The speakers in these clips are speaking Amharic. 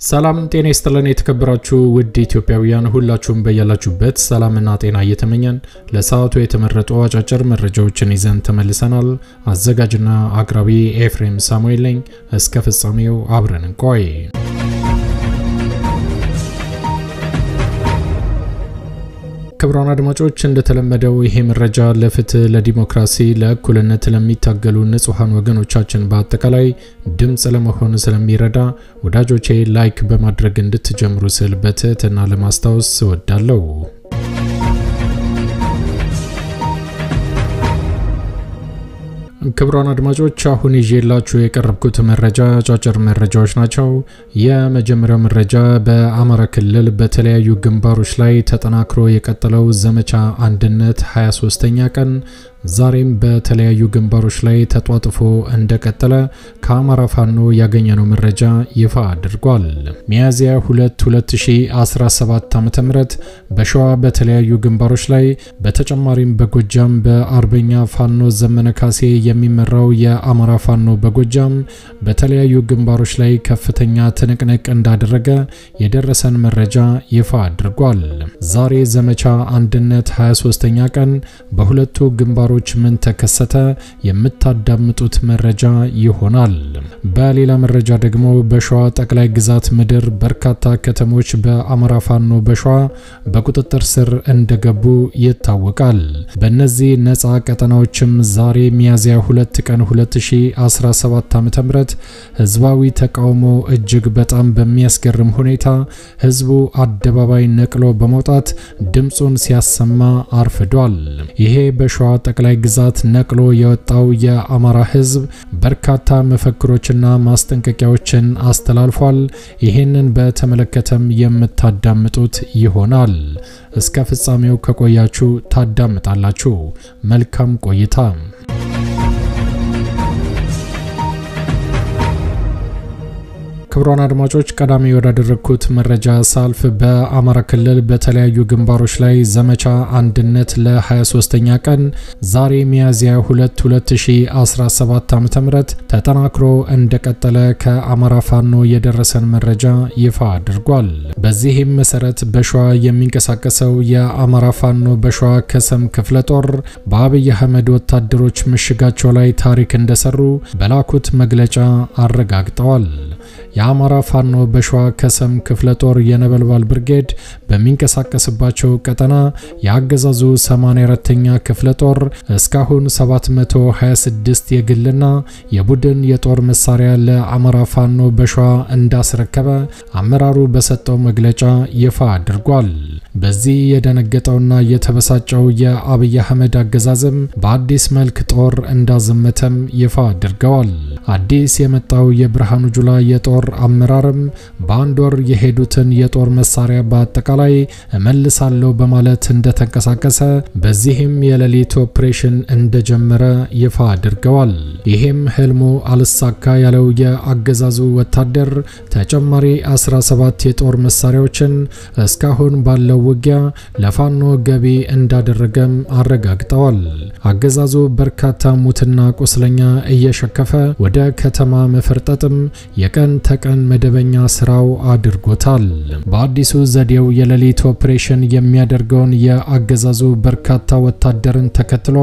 ሰላም ጤና ይስጥልን የተከበራችሁ ውድ ኢትዮጵያውያን ሁላችሁም በያላችሁበት ሰላምና ጤና እየተመኘን ለሰዓቱ የተመረጡ አጫጭር መረጃዎችን ይዘን ተመልሰናል። አዘጋጅና አቅራቢ ኤፍሬም ሳሙኤል ነኝ። እስከ ፍጻሜው አብረን እንቆይ። ክቡራን አድማጮች እንደተለመደው ይሄ መረጃ ለፍትህ፣ ለዲሞክራሲ፣ ለእኩልነት ለሚታገሉ ንጹሃን ወገኖቻችን በአጠቃላይ ድምጽ ለመሆን ስለሚረዳ ወዳጆቼ ላይክ በማድረግ እንድትጀምሩ ስል በትህትና ለማስታወስ እወዳለሁ። ክቡራን አድማጮች አሁን ይዤላችሁ የቀረብኩት መረጃ አጫጭር መረጃዎች ናቸው። የመጀመሪያው መረጃ በአማራ ክልል በተለያዩ ግንባሮች ላይ ተጠናክሮ የቀጠለው ዘመቻ አንድነት 23ኛ ቀን ዛሬም በተለያዩ ግንባሮች ላይ ተጧጥፎ እንደቀጠለ ከአማራ ፋኖ ያገኘነው መረጃ ይፋ አድርጓል። ሚያዝያ 2 2017 ዓ.ም በሸዋ በተለያዩ ግንባሮች ላይ በተጨማሪም በጎጃም በአርበኛ ፋኖ ዘመነ ካሴ የሚመራው የአማራ ፋኖ በጎጃም በተለያዩ ግንባሮች ላይ ከፍተኛ ትንቅንቅ እንዳደረገ የደረሰን መረጃ ይፋ አድርጓል። ዛሬ ዘመቻ አንድነት 23ኛ ቀን በሁለቱ ግንባሮች ምን ተከሰተ የምታዳምጡት መረጃ ይሆናል። በሌላ መረጃ ደግሞ በሸዋ ጠቅላይ ግዛት ምድር በርካታ ከተሞች በአማራ ፋኖ በሸዋ በቁጥጥር ስር እንደገቡ ይታወቃል። በእነዚህ ነፃ ቀጠናዎችም ዛሬ ሚያዝያ 2 ቀን 2017 ዓ.ም ህዝባዊ ተቃውሞ እጅግ በጣም በሚያስገርም ሁኔታ ህዝቡ አደባባይ ነቅሎ በመውጣት ድምጹን ሲያሰማ አርፍዷል። ይሄ በሸዋ ጠቅላይ ግዛት ነቅሎ የወጣው የአማራ ህዝብ በርካታ መፈክሮችና ማስጠንቀቂያዎችን አስተላልፏል። ይሄንን በተመለከተም የምታዳምጡት ይሆናል። እስከ ፍጻሜው ከቆያችሁ ታዳምጣላችሁ። መልካም ቆይታ። ክቡራን አድማጮች ቀዳሚ ወዳደረኩት መረጃ ሳልፍ በአማራ ክልል በተለያዩ ግንባሮች ላይ ዘመቻ አንድነት ለ23ኛ ቀን ዛሬ ሚያዝያ 2 2017 ዓ.ም ተጠናክሮ እንደቀጠለ ከአማራ ፋኖ የደረሰን መረጃ ይፋ አድርጓል። በዚህም መሰረት በሸዋ የሚንቀሳቀሰው የአማራ ፋኖ በሸዋ ከሰም ክፍለ ጦር በአብይ አህመድ ወታደሮች ምሽጋቸው ላይ ታሪክ እንደሰሩ በላኩት መግለጫ አረጋግጠዋል። የአማራ ፋኖ በሸዋ ከሰም ክፍለ ጦር የነበልባል ብርጌድ በሚንቀሳቀስባቸው ቀጠና ያገዛዙ 84ኛ ክፍለ ጦር እስካሁን 726 የግልና የቡድን የጦር መሳሪያ ለአማራ ፋኖ በሸዋ እንዳስረከበ አመራሩ በሰጠው መግለጫ ይፋ አድርጓል። በዚህ የደነገጠውና የተበሳጨው የአብይ አህመድ አገዛዝም በአዲስ መልክ ጦር እንዳዘመተም ይፋ አድርገዋል። አዲስ የመጣው የብርሃኑ ጁላ የጦር አመራርም በአንድ ወር የሄዱትን የጦር መሳሪያ በአጠቃላይ እመልሳለሁ በማለት እንደተንቀሳቀሰ በዚህም የሌሊት ኦፕሬሽን እንደጀመረ ይፋ አድርገዋል። ይሄም ህልሙ አልሳካ ያለው የአገዛዙ ወታደር ተጨማሪ 17 የጦር መሳሪያዎችን እስካሁን ባለው ውጊያ ለፋኖ ገቢ እንዳደረገም አረጋግጠዋል። አገዛዙ በርካታ ሙትና ቁስለኛ እየሸከፈ ወደ ከተማ መፈርጠጥም የቀን ተቀን መደበኛ ስራው አድርጎታል። በአዲሱ ዘዴው የሌሊት ኦፕሬሽን የሚያደርገውን የአገዛዙ በርካታ ወታደርን ተከትሎ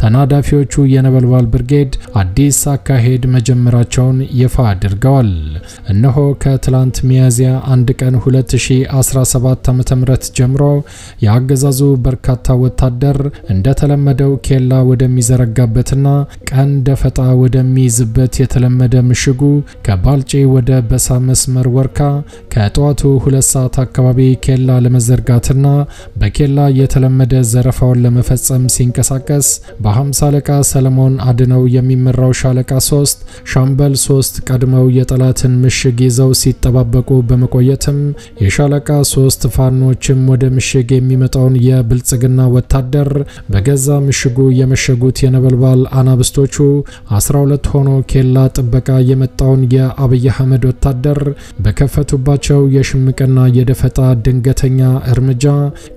ተናዳፊዎቹ የነበልባል ብርጌድ አዲስ አካሄድ መጀመራቸውን ይፋ አድርገዋል። እነሆ ከትላንት ሚያዝያ 1 ቀን 2017 ዓ.ም ጀምሮ የአገዛዙ በርካታ ወታደር እንደተለመደው ኬላ ወደሚዘረጋበትና ቀን ደፈጣ ወደሚይዝበት የተለመደ ምሽጉ ከባልጪ ወደ በሳ መስመር ወርካ ከጧቱ 2 ሰዓት አካባቢ ኬላ ለመዘርጋትና በኬላ የተለመደ ዘረፋውን ለመፈጸም ሲንቀሳቀስ በ50 አለቃ ሰለሞን አድነው የሚመራው ሻለቃ 3 ሻምበል 3 ቀድመው የጠላትን ምሽግ ይዘው ሲጠባበቁ በመቆየትም የሻለቃ 3 ፋኖችም ወደ ምሽግ የሚመጣውን የብልጽግና ወታደር በገዛ ምሽጉ የመሸጉት የነበልባል አናብስቶቹ 12 ሆኖ ኬላ ጥበቃ የመጣውን የአብይ አህመድ ወታደር በከፈቱባቸው በወሰዳቸው የሽምቅና የደፈጣ ድንገተኛ እርምጃ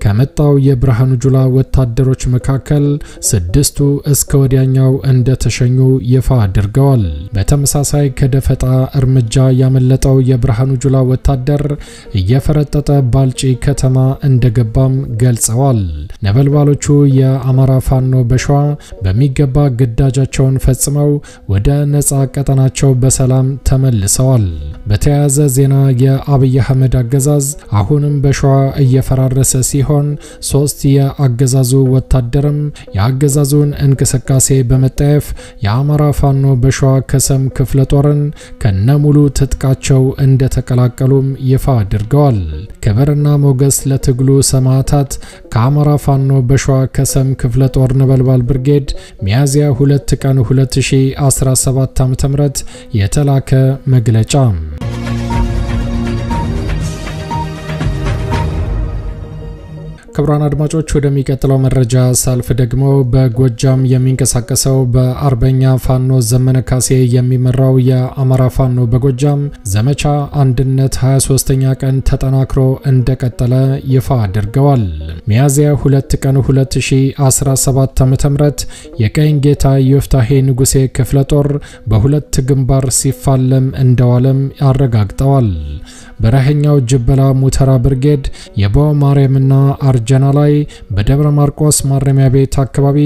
ከመጣው የብርሃኑ ጁላ ወታደሮች መካከል 6ቱ እስከ ወዲያኛው እንደተሸኙ ይፋ አድርገዋል። በተመሳሳይ ከደፈጣ እርምጃ ያመለጠው የብርሃኑ ጁላ ወታደር እየፈረጠጠ ባልጪ ከተማ እንደገባም ገልጸዋል። ነበልባሎቹ የአማራ ፋኖ በሸዋ በሚገባ ግዳጃቸውን ፈጽመው ወደ ነፃ ቀጠናቸው በሰላም ተመልሰዋል። በተያያዘ ዜና የአብይ አህመድ አገዛዝ አሁንም በሸዋ እየፈራረሰ ሲሆን 3 የአገዛዙ ወታደርም የአገዛዙን እንቅስቃሴ በመጠየፍ የአማራ ፋኖ በሸዋ ከሰም ክፍለ ጦርን ከነሙሉ ትጥቃቸው እንደተቀላቀሉም ይፋ አድርገዋል። ክብርና ሞገስ ለትግሉ ሰማዕታት ከአማራ ፋኖ በሸዋ ከሰም ክፍለ ጦር ነበልባል ብርጌድ ሚያዝያ 2 ቀን 2017 ዓ.ም የተላከ መግለጫ። ክቡራን አድማጮች ወደሚቀጥለው መረጃ ሳልፍ ደግሞ በጎጃም የሚንቀሳቀሰው በአርበኛ ፋኖ ዘመነ ካሴ የሚመራው የአማራ ፋኖ በጎጃም ዘመቻ አንድነት 23ኛ ቀን ተጠናክሮ እንደቀጠለ ይፋ አድርገዋል። ሚያዝያ 2 ቀን 2017 ዓ.ም የቀኝ ጌታ ዮፍታሄ ንጉሴ ክፍለ ጦር በሁለት ግንባር ሲፋለም እንደዋለም አረጋግጠዋል። በረሃኛው ጅበላ ሙተራ ብርጌድ የቦ ማርያምና አርጀና ላይ በደብረ ማርቆስ ማረሚያ ቤት አካባቢ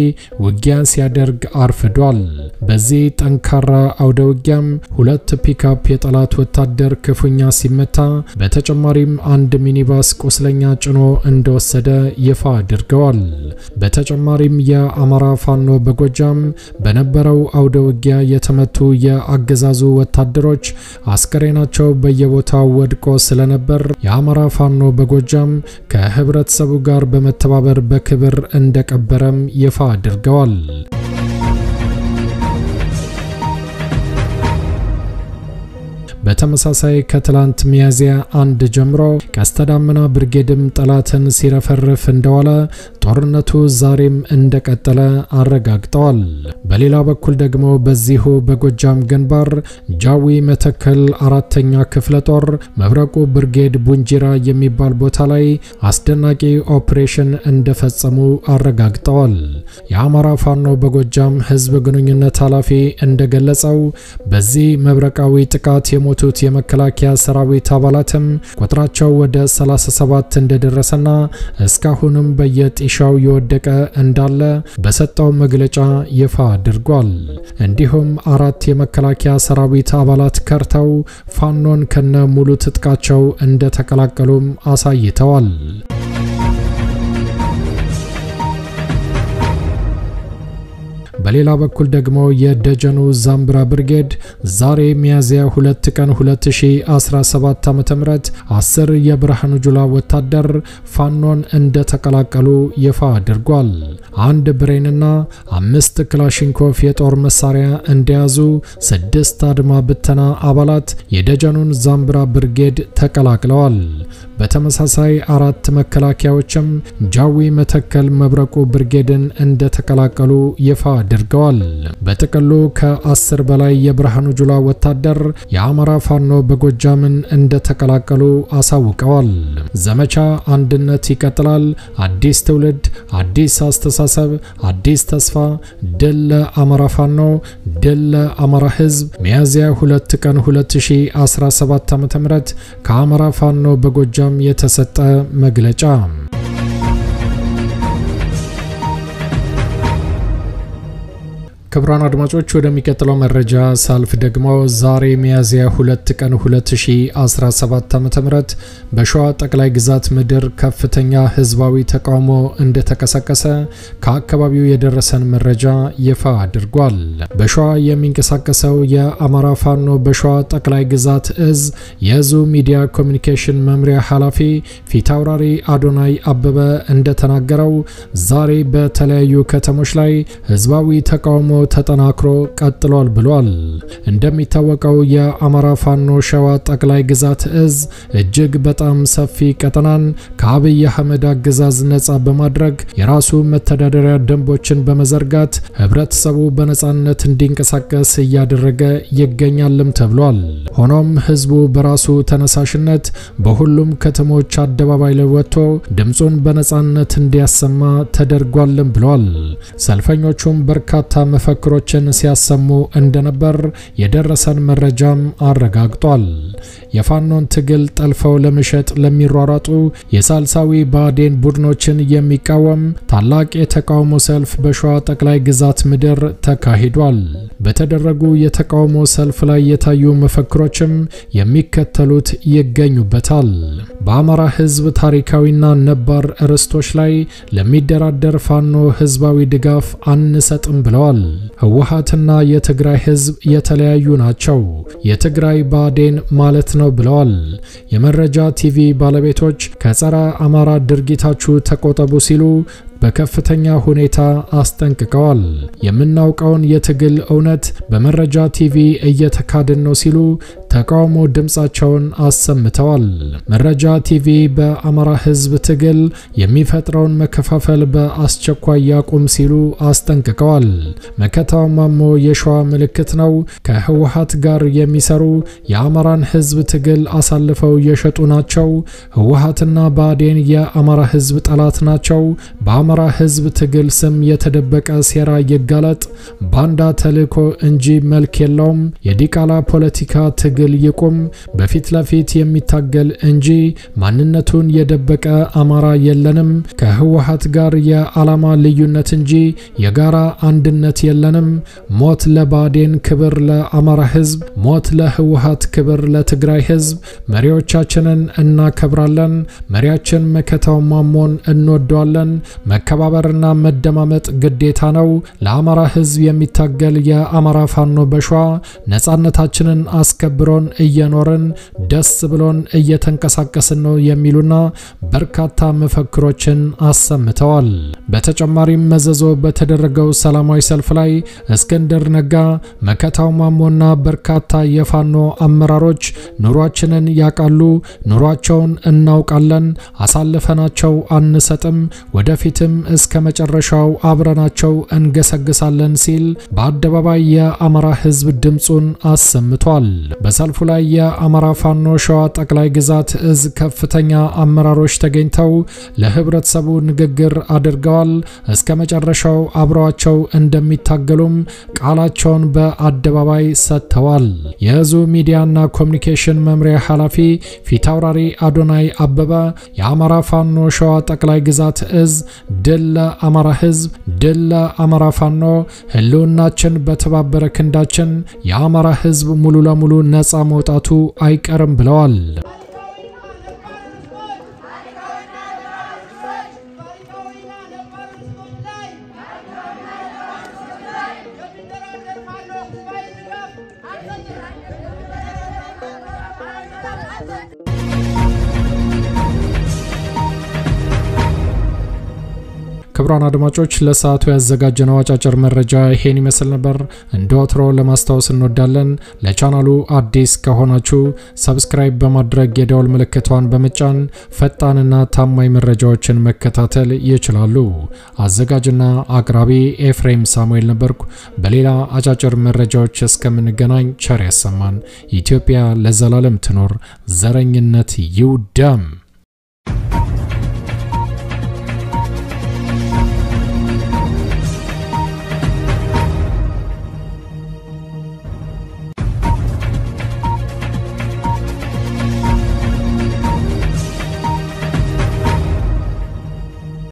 ውጊያ ሲያደርግ አርፍዷል። በዚህ ጠንካራ አውደ ውጊያም 2 ፒካፕ የጠላት ወታደር ክፉኛ ሲመታ በተጨማሪም 1 ሚኒባስ ቁስለኛ ጭኖ እንደወሰደ ይፋ አድርገዋል። በተጨማሪም የአማራ ፋኖ በጎጃም በነበረው አውደ ውጊያ የተመቱ የአገዛዙ ወታደሮች አስከሬናቸው በየቦታው ወድቆ ስለነበር የአማራ ፋኖ በጎጃም ከህብረተሰቡ ጋር በመተባበር በክብር እንደቀበረም ይፋ አድርገዋል። በተመሳሳይ ከትላንት ሚያዝያ 1 ጀምሮ ቀስተዳመና ብርጌድም ጠላትን ሲረፈርፍ እንደዋለ ጦርነቱ ዛሬም እንደቀጠለ አረጋግጠዋል። በሌላ በኩል ደግሞ በዚሁ በጎጃም ግንባር ጃዊ መተከል 4ኛ ክፍለ ጦር መብረቁ ብርጌድ ቡንጂራ የሚባል ቦታ ላይ አስደናቂ ኦፕሬሽን እንደፈጸሙ አረጋግጠዋል። የአማራ ፋኖ በጎጃም ህዝብ ግንኙነት ኃላፊ እንደገለጸው በዚህ መብረቃዊ ጥቃት የሞቱት የመከላከያ ሰራዊት አባላትም ቁጥራቸው ወደ 37 እንደደረሰና እስካሁንም በየጢሻው የወደቀ እንዳለ በሰጠው መግለጫ ይፋ አድርጓል። እንዲሁም 4 የመከላከያ ሰራዊት አባላት ከርተው ፋኖን ከነ ሙሉ ትጥቃቸው እንደተቀላቀሉም አሳይተዋል። በሌላ በኩል ደግሞ የደጀኑ ዛምብራ ብርጌድ ዛሬ ሚያዝያ 2 ቀን 2017 ዓ.ም 10 የብርሃኑ ጁላ ወታደር ፋኖን እንደተቀላቀሉ ይፋ አድርጓል። 1 ብሬንና 5 ክላሽንኮቭ የጦር መሳሪያ እንደያዙ 6 አድማ ብተና አባላት የደጀኑን ዛምብራ ብርጌድ ተቀላቅለዋል። በተመሳሳይ 4 መከላከያዎችም ጃዊ መተከል መብረቁ ብርጌድን እንደተቀላቀሉ ይፋ አድርገዋል። በጥቅሉ ከ10 በላይ የብርሃኑ ጁላ ወታደር የአማራ ፋኖ በጎጃምን እንደተቀላቀሉ አሳውቀዋል። ዘመቻ አንድነት ይቀጥላል። አዲስ ትውልድ፣ አዲስ አስተሳሰብ፣ አዲስ ተስፋ። ድል ለአማራ ፋኖ፣ ድል ለአማራ ህዝብ። ሚያዝያ 2 ቀን 2017 ዓ.ም ከአማራ ፋኖ በጎጃም የተሰጠ መግለጫ። ክቡራን አድማጮች ወደሚቀጥለው መረጃ ሳልፍ ደግሞ ዛሬ ሚያዝያ 2 ቀን 2017 ዓ.ም በሸዋ ጠቅላይ ግዛት ምድር ከፍተኛ ህዝባዊ ተቃውሞ እንደተቀሰቀሰ ከአካባቢው የደረሰን መረጃ ይፋ አድርጓል። በሸዋ የሚንቀሳቀሰው የአማራ ፋኖ በሸዋ ጠቅላይ ግዛት እዝ የዙ ሚዲያ ኮሚኒኬሽን መምሪያ ኃላፊ ፊታውራሪ አዶናይ አበበ እንደተናገረው ዛሬ በተለያዩ ከተሞች ላይ ህዝባዊ ተቃውሞ ተጠናክሮ ቀጥሏል ብሏል። እንደሚታወቀው የአማራ ፋኖ ሸዋ ጠቅላይ ግዛት እዝ እጅግ በጣም ሰፊ ቀጠናን ከአብይ አህመድ አገዛዝ ነጻ በማድረግ የራሱ መተዳደሪያ ደንቦችን በመዘርጋት ህብረተሰቡ በነጻነት እንዲንቀሳቀስ እያደረገ ይገኛልም ተብሏል። ሆኖም ህዝቡ በራሱ ተነሳሽነት በሁሉም ከተሞች አደባባይ ላይ ወጥቶ ድምጹን በነጻነት እንዲያሰማ ተደርጓልም ብሏል። ሰልፈኞቹም በርካታ መፈክሮችን ሲያሰሙ እንደነበር የደረሰን መረጃም አረጋግጧል። የፋኖን ትግል ጠልፈው ለመሸጥ ለሚሯሯጡ የሳልሳዊ ብአዴን ቡድኖችን የሚቃወም ታላቅ የተቃውሞ ሰልፍ በሸዋ ጠቅላይ ግዛት ምድር ተካሂዷል። በተደረጉ የተቃውሞ ሰልፍ ላይ የታዩ መፈክሮችም የሚከተሉት ይገኙበታል። በአማራ ህዝብ ታሪካዊና ነባር ርስቶች ላይ ለሚደራደር ፋኖ ህዝባዊ ድጋፍ አንሰጥም ብለዋል። ህወሓትና የትግራይ ህዝብ የተለያዩ ናቸው፣ የትግራይ ብአዴን ማለት ነው ብለዋል። የመረጃ ቲቪ ባለቤቶች ከጸረ አማራ ድርጊታችሁ ተቆጠቡ ሲሉ በከፍተኛ ሁኔታ አስጠንቅቀዋል። የምናውቀውን የትግል እውነት በመረጃ ቲቪ እየተካደን ነው ሲሉ ተቃውሞ ድምጻቸውን አሰምተዋል። መረጃ ቲቪ በአማራ ህዝብ ትግል የሚፈጥረውን መከፋፈል በአስቸኳይ ያቁም ሲሉ አስጠንቅቀዋል። መከታው ማሞ የሸዋ ምልክት ነው፣ ከህወሓት ጋር የሚሰሩ የአማራን ህዝብ ትግል አሳልፈው የሸጡ ናቸው። ህወሓትና ብአዴን የአማራ ህዝብ ጠላት ናቸው። በአማራ ህዝብ ትግል ስም የተደበቀ ሴራ ይጋለጥ። ባንዳ ተልእኮ እንጂ መልክ የለውም። የዲቃላ ፖለቲካ ትግል ይቁም። በፊት ለፊት የሚታገል እንጂ ማንነቱን የደበቀ አማራ የለንም። ከህወሓት ጋር የዓላማ ልዩነት እንጂ የጋራ አንድነት የለንም። ሞት ለብአዴን፣ ክብር ለአማራ ህዝብ። ሞት ለህወሓት፣ ክብር ለትግራይ ህዝብ። መሪዎቻችንን እናከብራለን። መሪያችን መከታው ማሞን እንወደዋለን። መከባበርና መደማመጥ ግዴታ ነው። ለአማራ ህዝብ የሚታገል የአማራ ፋኖ በሸዋ ነጻነታችንን አስከብሮን እየኖርን ደስ ብሎን እየተንቀሳቀስን ነው የሚሉና በርካታ መፈክሮችን አሰምተዋል። በተጨማሪም መዘዞ በተደረገው ሰላማዊ ሰልፍ ላይ እስክንድር ነጋ፣ መከታው ማሞና በርካታ የፋኖ አመራሮች ኑሯችንን ያቃሉ፣ ኑሯቸውን እናውቃለን፣ አሳልፈናቸው አንሰጥም፣ ወደፊትም እስከ መጨረሻው አብረናቸው እንገሰግሳለን ሲል በአደባባይ የአማራ ህዝብ ድምጹን አሰምቷል። በሰልፉ ላይ የአማራ ፋኖ ሸዋ ጠቅላይ ግዛት እዝ ከፍተኛ አመራሮች ተገኝተው ለህብረተሰቡ ንግግር አድርገዋል። እስከ መጨረሻው አብረዋቸው እንደሚታገሉም ቃላቸውን በአደባባይ ሰጥተዋል። የእዙ ሚዲያና ኮሙኒኬሽን መምሪያ ኃላፊ ፊታውራሪ አዶናይ አበበ የአማራ ፋኖ ሸዋ ጠቅላይ ግዛት እዝ ድል ለአማራ ህዝብ፣ ድል ለአማራ ፋኖ፣ ህልውናችን በተባበረ ክንዳችን፣ የአማራ ህዝብ ሙሉ ለሙሉ ነጻ መውጣቱ አይቀርም ብለዋል። ክቡራን አድማጮች ለሰዓቱ ያዘጋጀነው አጫጭር መረጃ ይሄን ይመስል ነበር። እንደወትሮ ለማስታወስ እንወዳለን ለቻናሉ አዲስ ከሆናችሁ ሰብስክራይብ በማድረግ የደወል ምልክቷን በመጫን ፈጣንና ታማኝ መረጃዎችን መከታተል ይችላሉ። አዘጋጅና አቅራቢ ኤፍሬም ሳሙኤል ነበርኩ። በሌላ አጫጭር መረጃዎች እስከምንገናኝ ቸር ያሰማን። ኢትዮጵያ ለዘላለም ትኖር። ዘረኝነት ይውደም።